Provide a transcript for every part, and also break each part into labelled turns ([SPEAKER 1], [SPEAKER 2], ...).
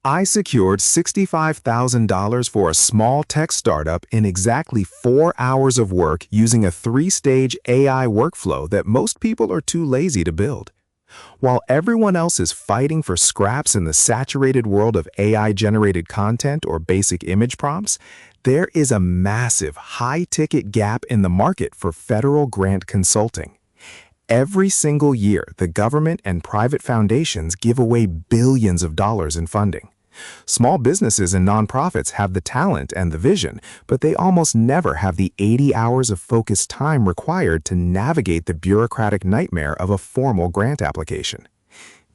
[SPEAKER 1] I secured $65,000 for a small tech startup in exactly 4 hours of work using a 3-stage AI workflow that most people are too lazy to build. While everyone else is fighting for scraps in the saturated world of AI-generated content or basic image prompts, there is a massive, high-ticket gap in the market for federal grant consulting. Every single year, the government and private foundations give away billions of dollars in funding. Small businesses and nonprofits have the talent and the vision, but they almost never have the 80 hours of focused time required to navigate the bureaucratic nightmare of a formal grant application.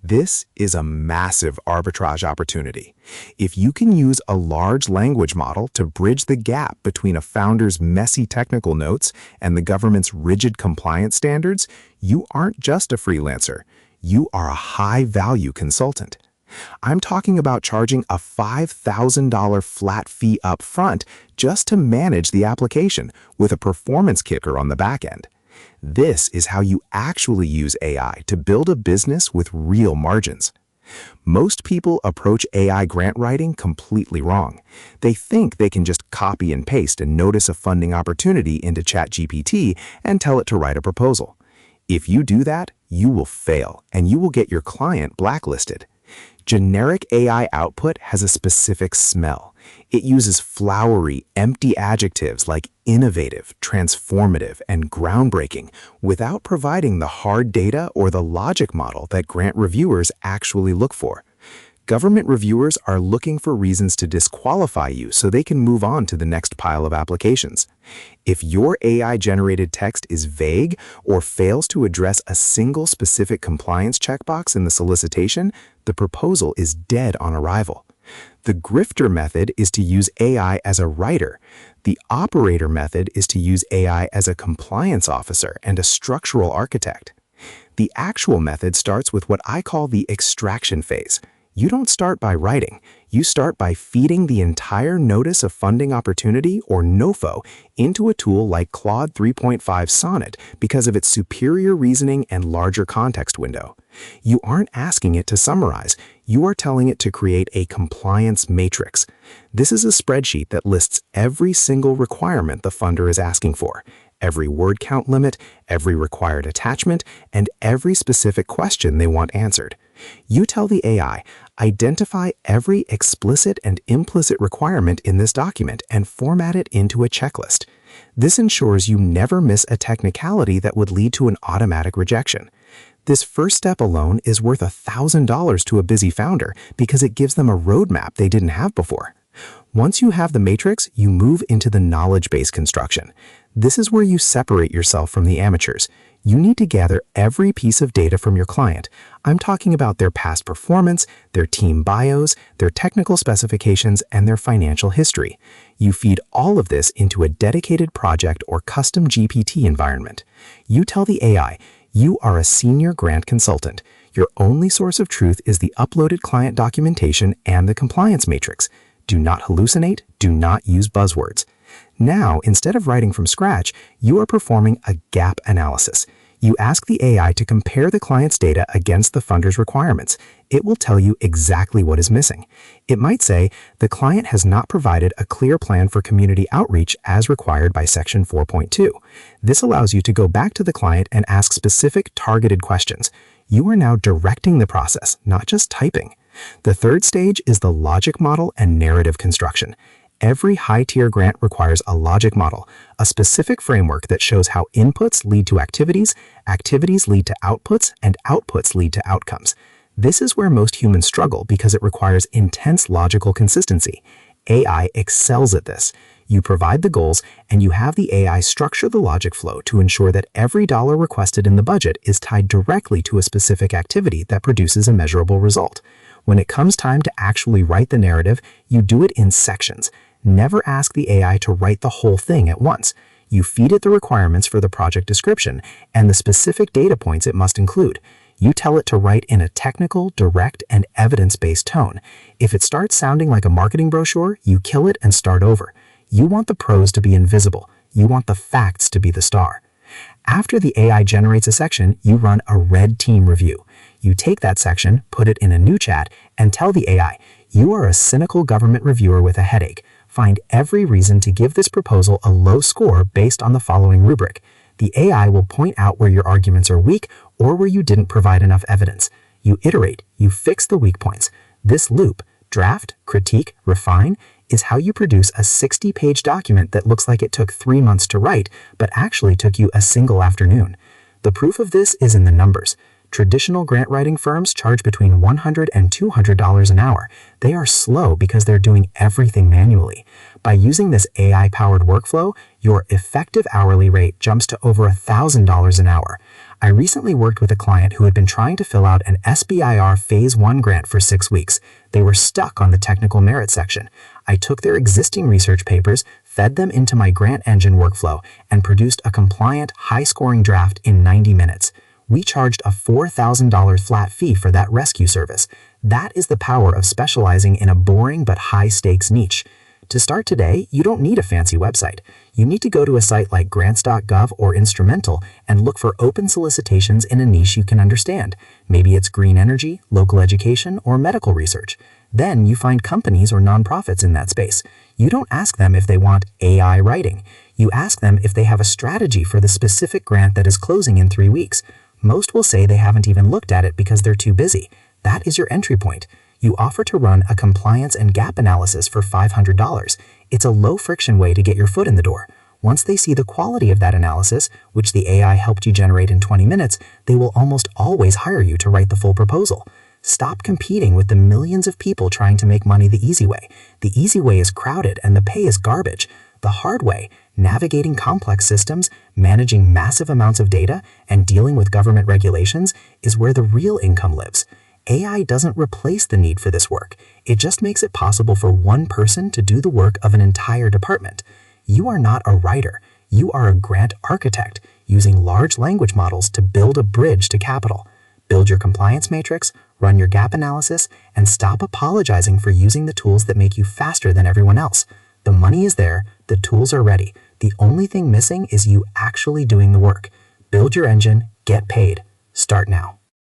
[SPEAKER 1] This is a massive arbitrage opportunity. If you can use a large language model to bridge the gap between a founder's messy technical notes and the government's rigid compliance standards, you aren't just a freelancer. You are a high-value consultant. I'm talking about charging a $5,000 flat fee up front just to manage the application with a performance kicker on the back end. This is how you actually use AI to build a business with real margins. Most people approach AI grant writing completely wrong. They think they can just copy and paste and notice a funding opportunity into ChatGPT and tell it to write a proposal. If you do that, you will fail and you will get your client blacklisted. Generic AI output has a specific smell. It uses flowery, empty adjectives like innovative, transformative, and groundbreaking without providing the hard data or the logic model that grant reviewers actually look for. Government reviewers are looking for reasons to disqualify you so they can move on to the next pile of applications. If your AI-generated text is vague or fails to address a single specific compliance checkbox in the solicitation, the proposal is dead on arrival. The grifter method is to use AI as a writer. The operator method is to use AI as a compliance officer and a structural architect. The actual method starts with what I call the extraction phase. You don't start by writing. You start by feeding the entire Notice of Funding Opportunity, or NOFO, into a tool like Claude 3.5 Sonnet because of its superior reasoning and larger context window. You aren't asking it to summarize. You are telling it to create a compliance matrix. This is a spreadsheet that lists every single requirement the funder is asking for, every word count limit, every required attachment, and every specific question they want answered. You tell the AI, identify every explicit and implicit requirement in this document and format it into a checklist. This ensures you never miss a technicality that would lead to an automatic rejection. This first step alone is worth $1,000 to a busy founder because it gives them a roadmap they didn't have before. Once you have the matrix, you move into the knowledge-based construction. This is where you separate yourself from the amateurs. You need to gather every piece of data from your client. I'm talking about their past performance, their team bios, their technical specifications, and their financial history. You feed all of this into a dedicated project or custom GPT environment. You tell the AI, you are a senior grant consultant. Your only source of truth is the uploaded client documentation and the compliance matrix. Do not hallucinate, do not use buzzwords. Now, instead of writing from scratch, you are performing a gap analysis. You ask the AI to compare the client's data against the funder's requirements. It will tell you exactly what is missing. It might say, the client has not provided a clear plan for community outreach as required by Section 4.2. This allows you to go back to the client and ask specific targeted questions. You are now directing the process, not just typing. The third stage is the logic model and narrative construction. Every high-tier grant requires a logic model, a specific framework that shows how inputs lead to activities, activities lead to outputs, and outputs lead to outcomes. This is where most humans struggle because it requires intense logical consistency. AI excels at this. You provide the goals, and you have the AI structure the logic flow to ensure that every dollar requested in the budget is tied directly to a specific activity that produces a measurable result. When it comes time to actually write the narrative, you do it in sections. Never ask the AI to write the whole thing at once. You feed it the requirements for the project description and the specific data points it must include. You tell it to write in a technical, direct, and evidence-based tone. If it starts sounding like a marketing brochure, you kill it and start over. You want the prose to be invisible. You want the facts to be the star. After the AI generates a section, you run a red team review. You take that section, put it in a new chat, and tell the AI,
[SPEAKER 2] You are a cynical government reviewer with a headache. Find every reason to give this proposal a low score based on the following rubric. The AI will point out where your arguments are weak or where you didn't provide enough evidence. You iterate, you fix the weak points. This loop, draft, critique, refine, is how you produce a 60-page document that looks like it took 3 months to write, but actually took you a single afternoon. The proof of this is in the numbers. Traditional grant writing firms charge between $100 and $200 an hour. They are slow because they're doing everything manually. By using this AI-powered workflow, your effective hourly rate jumps to over $1,000 an hour. I recently worked with a client who had been trying to fill out an SBIR Phase 1 grant for 6 weeks. They were stuck on the technical merit section. I took their existing research papers, fed them into my grant engine workflow, and produced a compliant, high-scoring draft in 90 minutes. We charged a $4,000 flat fee for that rescue service. That is the power of specializing in a boring but high-stakes niche. To start today, you don't need a fancy website. You need to go to a site like grants.gov or Instrumental and look for open solicitations in a niche you can understand. Maybe it's green energy, local education, or medical research. Then you find companies or nonprofits in that space. You don't ask them if they want AI writing. You ask them if they have a strategy for the specific grant that is closing in 3 weeks. Most will say they haven't even looked at it because they're too busy. That is your entry point. You offer to run a compliance and gap analysis for $500. It's a low-friction way to get your foot in the door. Once they see the quality of that analysis, which the AI helped you generate in 20 minutes, they will almost always hire you to write the full proposal. Stop competing with the millions of people trying to make money the easy way. The easy way is crowded and the pay is garbage. The hard way, navigating complex systems, managing massive amounts of data, and dealing with government regulations, is where the real income lives. AI doesn't replace the need for this work. It just makes it possible for one person to do the work of an entire department. You are not a writer. You are a grant architect, using large language models to build a bridge to capital. Build your compliance matrix, run your gap analysis, and stop apologizing for using the tools that make you faster than everyone else. The money is there, the tools are ready. The only thing missing is you actually doing the work. Build your engine, get paid. Start now.